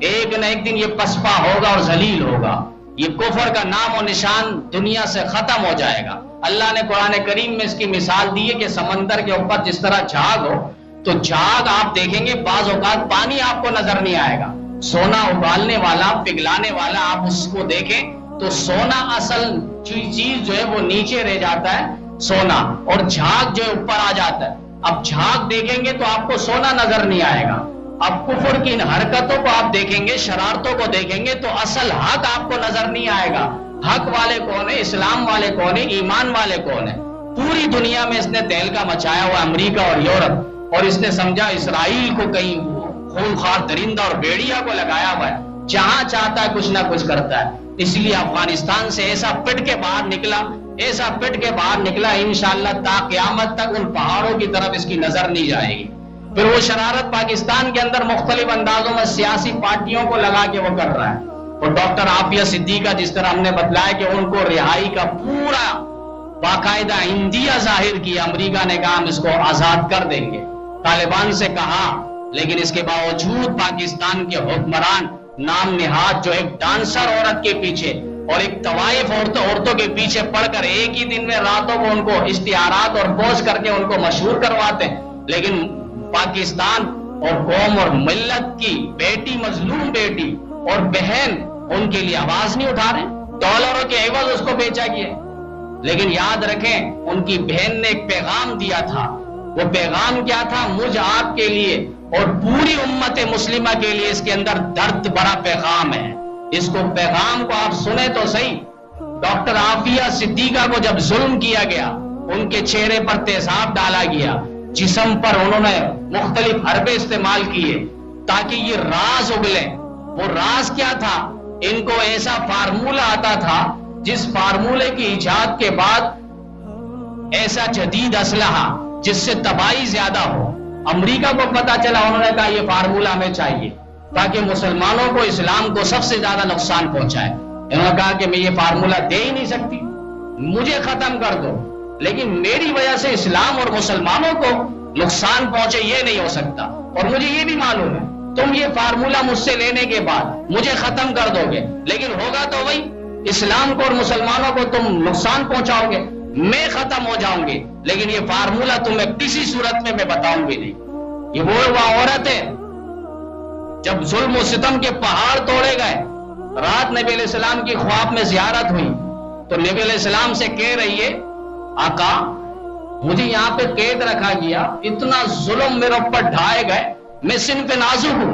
ایک نہ ایک دن یہ پسپا ہوگا اور ذلیل ہوگا، یہ کفر کا نام و نشان دنیا سے ختم ہو جائے گا۔ اللہ نے قرآن کریم میں اس کی مثال دی ہے کہ سمندر کے اوپر جس طرح جھاگ ہو، تو جھاگ آپ دیکھیں گے بعض اوقات پانی آپ کو نظر نہیں آئے گا، سونا ابالنے والا پگھلانے والا آپ اس کو دیکھیں تو سونا اصل چیز جو ہے وہ نیچے رہ جاتا ہے سونا، اور جھاگ جو ہے اوپر آ جاتا ہے۔ اب جھاگ دیکھیں گے تو آپ کو سونا نظر نہیں آئے گا۔ اب کفر کی ان حرکتوں کو آپ دیکھیں گے، شرارتوں کو دیکھیں گے تو اصل حق آپ کو نظر نہیں آئے گا۔ حق والے کون ہیں، اسلام والے کون ہیں، ایمان والے کون ہیں؟ پوری دنیا میں اس نے تہلکا مچایا ہوا امریکہ اور یورپ، اور اس نے سمجھا اسرائیل کو کہیں خونخوار درندہ اور بیڑیا کو لگایا ہوا ہے، جہاں چاہتا ہے کچھ نہ کچھ کرتا ہے. اس لیے افغانستان سے ایسا پٹ کے باہر نکلا انشاءاللہ تا قیامت تک ان پہاڑوں کی طرف اس کی نظر نہیں جائے گی. پھر وہ شرارت پاکستان کے اندر مختلف اندازوں میں سیاسی پارٹیوں کو لگا کے وہ کر رہا ہے. اور ڈاکٹر عافیہ صدیقہ جس طرح ہم نے بتلایا کہ ان کو رہائی کا پورا باقاعدہ اندیہ ظاہر کیا، امریکہ نے کہا ہم اس کو آزاد کر دیں گے، طالبان سے کہا، لیکن اس کے باوجود پاکستان کے حکمران نام نہاد جو ایک ڈانسر عورت کے پیچھے اور ایک طوائف عورتوں کے پیچھے پڑ کر ایک ہی دن میں راتوں کو ان کو اشتہارات اور پوسٹ کر کے ان کو مشہور کرواتے ہیں، لیکن پاکستان اور قوم اور ملت کی بیٹی، مظلوم بیٹی اور بہن ان کے لیے آواز نہیں اٹھا رہے. ڈالروں کے عوض اس کو بیچا گیا. لیکن یاد رکھیں ان کی بہن نے ایک پیغام دیا تھا. وہ پیغام کیا تھا؟ مجھ آپ کے لیے اور پوری امت مسلمہ کے لیے اس کے اندر درد بڑا پیغام ہے. اس کو پیغام کو آپ سنیں تو صحیح. ڈاکٹر عافیہ صدیقہ کو جب ظلم کیا گیا، ان کے چہرے پر تیزاب ڈالا گیا، جسم پر انہوں نے مختلف حربے استعمال کیے تاکہ یہ راز اگلے. وہ راز کیا تھا؟ ان کو ایسا فارمولہ آتا تھا جس فارمولے کی ایجاد کے بعد ایسا جدید اسلحہ جس سے تباہی زیادہ ہو. امریکہ کو پتا چلا، انہوں نے کہا یہ فارمولہ ہمیں چاہیے تاکہ مسلمانوں کو، اسلام کو سب سے زیادہ نقصان پہنچائے. انہوں نے کہا کہ میں یہ فارمولہ دے ہی نہیں سکتی، مجھے ختم کر دو، لیکن میری وجہ سے اسلام اور مسلمانوں کو نقصان پہنچے یہ نہیں ہو سکتا. اور مجھے یہ بھی معلوم ہے تم یہ فارمولہ مجھ سے لینے کے بعد مجھے ختم کر دو گے، لیکن ہوگا تو وہی، اسلام کو اور مسلمانوں کو تم نقصان پہنچاؤ گے، میں ختم ہو جاؤں گی، لیکن یہ فارمولہ تمہیں کسی صورت میں بتاؤں گی نہیں. یہ وہ عورت ہے جب ظلم و ستم کے پہاڑ توڑے گئے، رات نبی علیہ السلام کی خواب میں زیارت ہوئی تو نبی علیہ السلام سے کہہ رہی ہے آقا مجھے یہاں پہ قید رکھا گیا، اتنا ظلم میرے اوپر ڈھائے گئے، میں صنف نازک ہوں،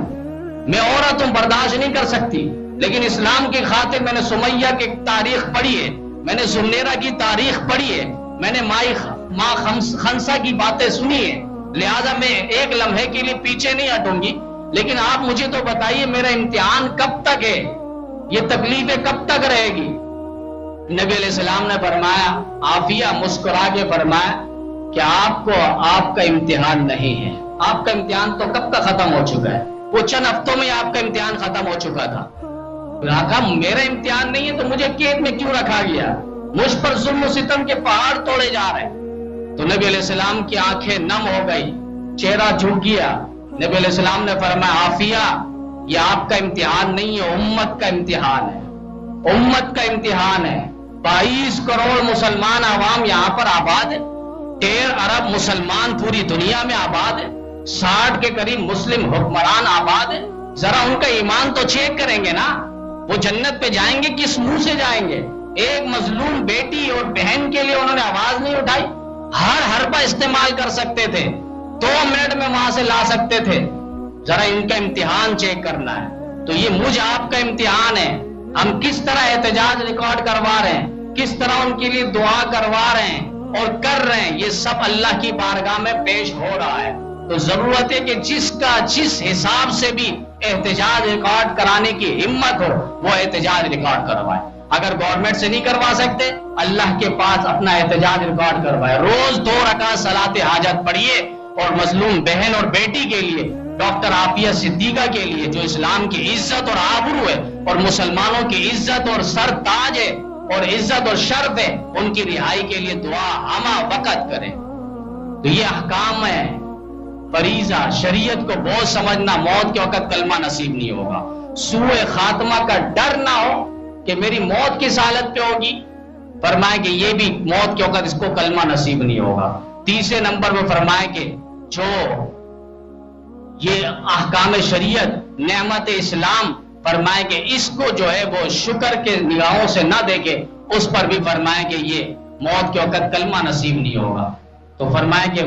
میں عورت ہوں، برداشت نہیں کر سکتی، لیکن اسلام کی خاطر میں نے سمیہ کی تاریخ پڑھی ہے، میں نے زنیرہ کی تاریخ پڑھی ہے، میں نے ماں خنسا کی باتیں سنی ہے، لہذا میں ایک لمحے کے لیے پیچھے نہیں ہٹوں گی، لیکن آپ مجھے تو بتائیے میرا امتحان کب تک ہے، یہ تکلیفیں کب تک رہے گی. نبی علیہ السلام نے فرمایا، عافیہ مسکرا کے فرمایا کہ آپ کو آپ کا امتحان نہیں ہے، آپ کا امتحان تو کب کا ختم ہو چکا ہے، وہ چند ہفتوں میں آپ کا امتحان ختم ہو چکا تھا. کہا میرا امتحان نہیں ہے تو مجھے قید میں کیوں رکھا گیا، مجھ پر ظلم و ستم کے پہاڑ توڑے جا رہے. تو نبی علیہ السلام کی آنکھیں نم ہو گئی، چہرہ جھک گیا. نبی علیہ السلام نے فرمایا عافیہ یہ آپ کا امتحان نہیں ہے، امت کا امتحان ہے، امت کا امتحان ہے. 22 کروڑ مسلمان عوام یہاں پر آباد ہے، 13 ارب مسلمان پوری دنیا میں آباد ہے، 60 کے قریب مسلم حکمران آباد ہے. ذرا ان کا ایمان تو چیک کریں گے نا، وہ جنت پہ جائیں گے کس منہ سے جائیں گے؟ ایک مظلوم بیٹی اور بہن کے لیے انہوں نے آواز نہیں اٹھائی. ہر حربہ استعمال کر سکتے تھے، 2 منٹ میں وہاں سے لا سکتے تھے. ذرا ان کا امتحان چیک کرنا ہے. تو یہ مجھ آپ کا امتحان ہے، ہم کس طرح احتجاج ریکارڈ کروا رہے ہیں، کس طرح ان کے لیے دعا کروا رہے ہیں اور کر رہے ہیں، یہ سب اللہ کی بارگاہ میں پیش ہو رہا ہے. تو ضرورت ہے کہ جس حساب سے بھی احتجاج ریکارڈ کرانے کی ہمت ہو وہ احتجاج ریکارڈ کروائے. اگر گورنمنٹ سے نہیں کروا سکتے اللہ کے پاس اپنا احتجاج ریکارڈ کروائے. روز 2 رکعت صلاۃ حاجت پڑھیے اور مظلوم بہن اور بیٹی کے لیے، ڈاکٹر عافیہ صدیقہ کے لیے جو اسلام کی عزت اور آبرو ہے اور مسلمانوں کی عزت اور سر تاج ہے اور عزت اور شرف ہے، ان کی رہائی کے لیے دعا ہمہ وقت کریں. تو یہ احکام ہے، فریضہ. شریعت کو بہت سمجھنا، موت کے وقت کلمہ نصیب نہیں ہوگا. سوء خاتمہ کا ڈر نہ ہو کہ میری موت کس حالت پہ ہوگی، فرمائے کہ یہ بھی موت کے وقت اس کو کلمہ نصیب نہیں ہوگا. تیسرے نمبر میں فرمائے کہ جو یہ احکام شریعت، نعمت اسلام، فرمائے کہ اس کو جو ہے وہ شکر کے نگاہوں سے نہ دیکھے، اس پر بھی فرمائے کہ یہ موت کے وقت کلمہ نصیب نہیں ہوگا. تو فرمائے کہ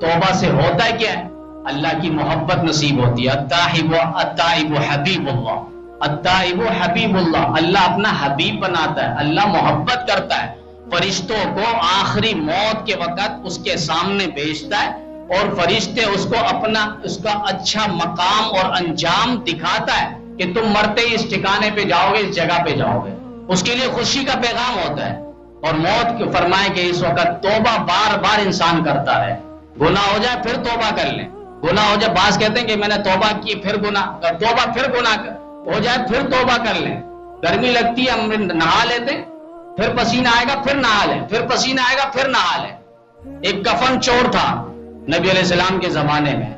توبہ سے ہوتا ہے کیا ہے؟ اللہ کی محبت نصیب ہوتی ہے. التائب حبیب اللہ، التائب حبیب اللہ، اللہ اپنا حبیب بناتا ہے، اللہ محبت کرتا ہے. فرشتوں کو آخری موت کے وقت اس کے سامنے بھیجتا ہے اور فرشتے اس کو اس کا اچھا مقام اور انجام دکھاتا ہے کہ تم مرتے ہی اس ٹھکانے پہ جاؤ گے، اس جگہ پہ جاؤ گے، اس کے لیے خوشی کا پیغام ہوتا ہے۔ اور موت کو فرمائے کہ اس وقت توبہ بار بار انسان کرتا ہے، گناہ ہو جائے پھر توبہ کر لیں، گناہ ہو جائے، بعض کہتے ہیں کہ میں نے توبہ کی پھر گناہ، توبہ پھر گناہ ہو جائے پھر توبہ کر لیں۔ گرمی لگتی ہے ہم نہا لیتے، پھر پسینہ آئے گا پھر نہا لیں، پھر پسینہ آئے گا پھر نہا لیں۔ ایک کفن چور تھا نبی علیہ السلام کے زمانے میں،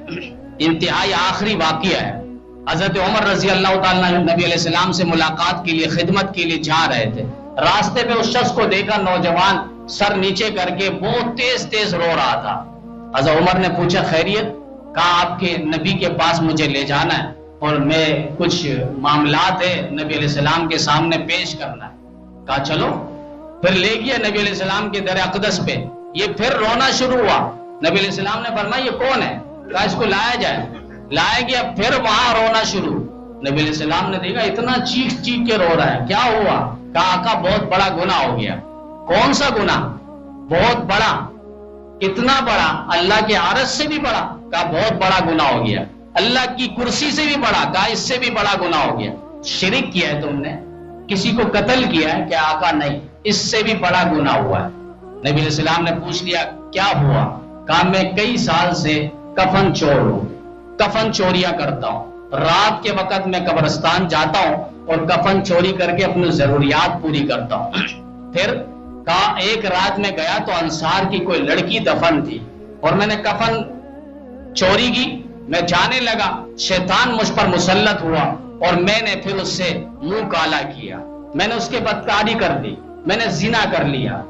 انتہائی آخری واقعہ ہے۔ حضرت عمر رضی اللہ تعالیٰ نبی علیہ السلام سے ملاقات کے لیے، خدمت کے لیے جا رہے تھے، راستے پہ اس شخص کو دیکھا، نوجوان سر نیچے کر کے بہت تیز تیز رو رہا تھا۔ حضرت عمر نے پوچھا خیریت؟ کہا آپ کے نبی کے پاس مجھے لے جانا ہے اور میں کچھ معاملات ہے نبی علیہ السلام کے سامنے پیش کرنا ہے۔ کہا چلو، پھر لے گیا نبی علیہ السلام کے در اقدس پہ، یہ پھر رونا شروع ہوا۔ نبی علیہ السلام نے فرمایا یہ کون ہے؟ کہا اس کو لایا جائے، لایا گیا، پھر وہاں رونا شروع۔ نبی علیہ السلام نے دیکھا اتنا چیخ چیخ کے رو رہا ہے، کیا ہوا؟ کہا آقا بہت بڑا گناہ ہو گیا۔ کون سا گناہ؟ بہت بڑا۔ کتنا بڑا؟ اللہ کے عرش سے بھی بڑا؟ کہا بہت بڑا گناہ ہو گیا۔ اللہ کی کرسی سے بھی بڑا؟ کہا اس سے بھی بڑا گناہ ہو گیا۔ شرک کیا ہے تم نے، کسی کو قتل کیا ہے؟ کیا آقا نہیں، اس سے بھی بڑا گناہ ہوا ہے۔ نبی علیہ السلام نے پوچھ لیا کیا ہوا؟ کہا میں کئی سال سے کفن چور ہوں، کفن چوریاں کرتا ہوں، رات کے وقت میں قبرستان جاتا ہوں اور کفن چوری کر کے اپنی ضروریات پوری کرتا ہوں۔ پھر کہا ایک رات میں گیا تو انصار کی کوئی لڑکی دفن تھی اور میں نے کفن چوری کی، میں جانے لگا، شیطان مجھ پر مسلط ہوا اور میں نے پھر اس سے منہ کالا کیا، میں نے اس کے بدکاری کر دی، میں نے زنا کر لیا۔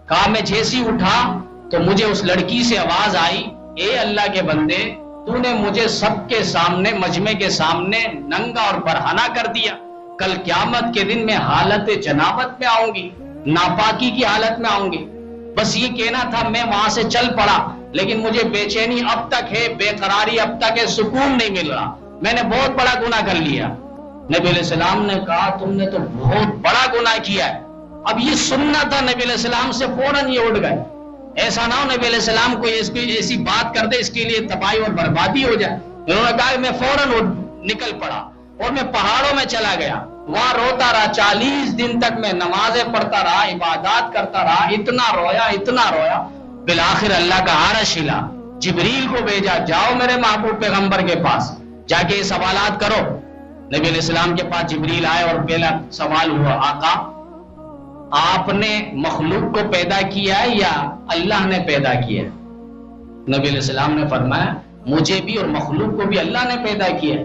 کہا میں جیسی اٹھا تو مجھے اس لڑکی سے آواز آئی، اے اللہ کے بندے، تو نے مجھے سب کے سامنے، مجمع کے سامنے ننگا اور برہنہ کر دیا، کل قیامت کے دن میں حالت جنابت میں آؤں گی، ناپاکی کی حالت میں آؤں گی۔ بس یہ کہنا تھا، میں وہاں سے چل پڑا، لیکن مجھے بے چینی اب تک ہے، بے قراری اب تک ہے، سکون نہیں مل رہا، میں نے بہت بڑا گناہ کر لیا۔ نبی علیہ السلام نے کہا تم نے تو بہت بڑا گناہ کیا ہے۔ اب یہ سننا تھا نبی علیہ السلام سے، فوراً یہ اٹھ گئے۔ ایسا نہ ہو نبی علیہ السلام کوئی ایسی بات کر دے اس کے لیے تباہی اور بربادی ہو جائے۔ انہوں نے کہا میں فوراً نکل پڑا اور میں پہاڑوں میں چلا گیا، وہاں روتا رہا، 40 دن تک میں نمازیں پڑھتا رہا، عبادات کرتا رہا، اتنا رویا، بالآخر اللہ کا عرش ہلا، جبریل کو بھیجا، جاؤ میرے محبوب پیغمبر کے پاس جا کے یہ سوالات کرو۔ نبی علیہ السلام کے پاس جبریل آئے اور پہلا سوال ہوا، آقا آپ نے مخلوق کو پیدا کیا ہے یا اللہ نے پیدا کیا ہے؟ نبی علیہ السلام نے فرمایا مجھے بھی اور مخلوق کو بھی اللہ نے پیدا کیا ہے۔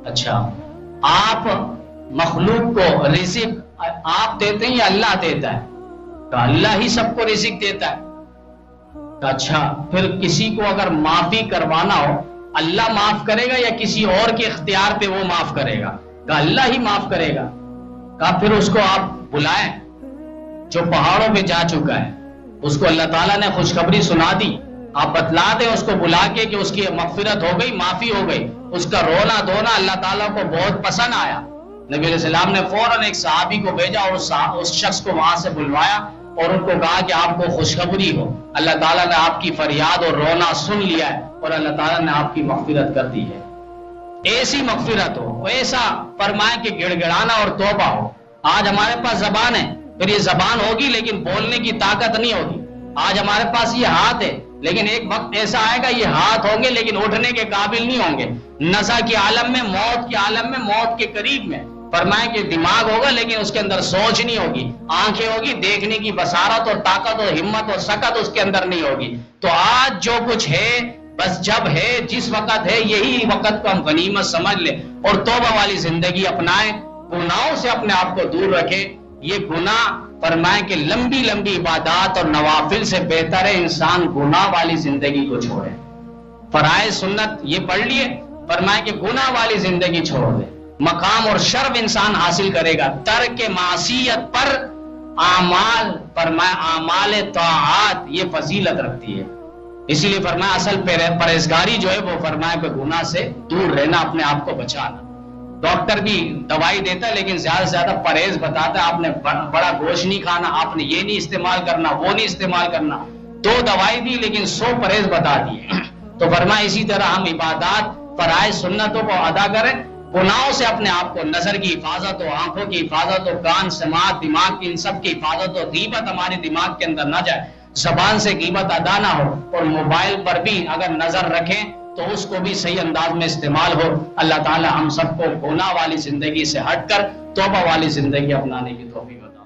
اچھا، آپ مخلوق کو رزق آپ دیتے ہیں یا اللہ دیتا ہے؟ کہ اللہ ہی سب کو رزق دیتا ہے۔ کہ اچھا، پھر کسی کو اگر معافی کروانا ہو اللہ معاف کرے گا یا کسی اور کے اختیار پہ وہ معاف کرے گا؟ کہ اللہ ہی معاف کرے گا۔ کہ پھر اس کو آپ بلائیں جو پہاڑوں پہ جا چکا ہے، اس کو اللہ تعالیٰ نے خوشخبری سنا دی، آپ بتلا دیں اس کو بلا کے کہ اس کی مغفرت ہو گئی، معافی ہو گئی۔ اس کا رونا دھونا اللہ تعالیٰ کو بہت پسند آیا۔ نبی علیہ السلام نے فوراً ایک صحابی کو بھیجا اور اس شخص کو وہاں سے بلوایا اور ان کو کہا کہ آپ کو خوشخبری ہو، اللہ تعالیٰ نے آپ کی فریاد اور رونا سن لیا ہے اور اللہ تعالیٰ نے آپ کی مغفرت کر دی ہے۔ ایسی مغفرت ہو، ایسا فرمائے کہ گڑ گڑانا اور توبہ ہو۔ آج ہمارے پاس زبان ہے، پھر یہ زبان ہوگی لیکن بولنے کی طاقت نہیں ہوگی۔ آج ہمارے پاس یہ ہاتھ ہے لیکن ایک وقت ایسا آئے گا یہ ہاتھ ہوں گے لیکن اٹھنے کے قابل نہیں ہوں گے۔ نزع کے عالم میں، موت کے عالم میں، موت کے قریب میں فرمائے کہ دماغ ہوگا لیکن اس کے اندر سوچ نہیں ہوگی، آنکھیں ہوگی، دیکھنے کی بصارت اور طاقت اور ہمت اور سکت اس کے اندر نہیں ہوگی۔ تو آج جو کچھ ہے، بس جب ہے، جس وقت ہے، یہی وقت کو ہم غنیمت سمجھ لیں اور توبہ والی زندگی اپنائیں، گناہوں سے اپنے آپ کو دور رکھیں۔ یہ گناہ فرمائے کہ لمبی لمبی عبادات اور نوافل سے بہتر ہے انسان گناہ والی زندگی کو چھوڑے۔ فرائض سنت یہ پڑھ لیے، فرمائے کہ گناہ والی زندگی چھوڑ دے، مقام اور شرف انسان حاصل کرے گا۔ ترک معصیت پر اعمال، فرمائے اعمال طاعات یہ فضیلت رکھتی ہے۔ اسی لیے فرمایا اصل پرہیزگاری جو ہے وہ فرمایا کہ گناہ سے دور رہنا، اپنے آپ کو بچانا۔ ڈاکٹر بھی دوائی دیتا ہے لیکن زیادہ سے زیادہ پرہیز بتاتا ہے، آپ نے بڑا گوشت نہیں کھانا، آپ نے یہ نہیں استعمال کرنا، وہ نہیں استعمال کرنا۔ 2 دوائی دی لیکن 100 پرہیز بتا دیے. تو فرمایا اسی طرح ہم عبادات فرائض سنتوں کو ادا کریں، گناہوں سے اپنے آپ کو، نظر کی حفاظت ہو، آنکھوں کی حفاظت ہو، کان، سماعت، دماغ کی، ان سب کی حفاظت ہو، غیبت ہمارے دماغ کے اندر نہ جائے، زبان سے غیبت ادا نہ ہو، اور موبائل پر بھی اگر نظر رکھیں تو اس کو بھی صحیح انداز میں استعمال ہو. اللہ تعالی ہم سب کو گناہ والی زندگی سے ہٹ کر توبہ والی زندگی اپنانے کی توفیق عطا